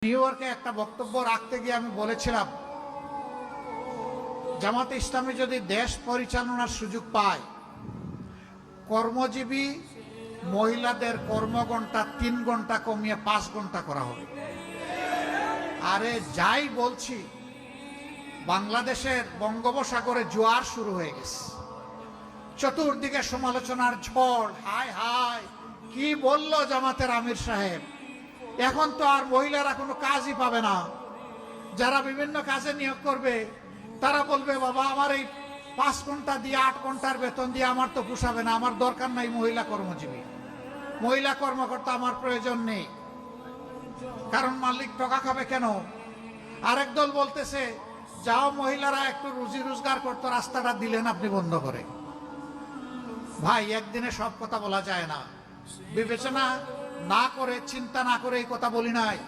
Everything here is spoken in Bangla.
নিউ ইয়র্কে একটা বক্তব্য রাখতে গিয়ে আমি বলেছিলাম, জামাতে ইসলামী যদি দেশ পরিচালনার সুযোগ পায়, কর্মজীবী মহিলাদের কর্মঘণ্টা 3 ঘন্টা কমিয়ে 5 ঘন্টা করা হবে। আরে যাই বলছি, বাংলাদেশের বঙ্গোপসাগরে জোয়ার শুরু হয়ে গেছে, চতুর্দিকে সমালোচনার ঝড়। হায় হায়, কি বলল জামাতের আমির সাহেব, এখন তো আর মহিলারা কোনো কাজই পাবে না। যারা বিভিন্ন কাজে নিয়োগ করবে তারা বলবে, বাবা আমার এই 5 ঘন্টা দিয়ে 8 ঘন্টার বেতন দিয়ে আমার তো পোষাবে না, আমার দরকার নাই মহিলা কর্মজীবী, মহিলা কর্মকর্তা আমার প্রয়োজন নেই। কারণ মালিক টাকা খাবে কেন? আরেক দল বলতেছে, যাও মহিলারা একটু রুজি রোজগার করতো, রাস্তাটা দিলেন আপনি বন্ধ করে। ভাই, একদিনে সব কথা বলা যায় না, বিবেচনা না করে চিন্তা না করে এই কথা বলি নাই।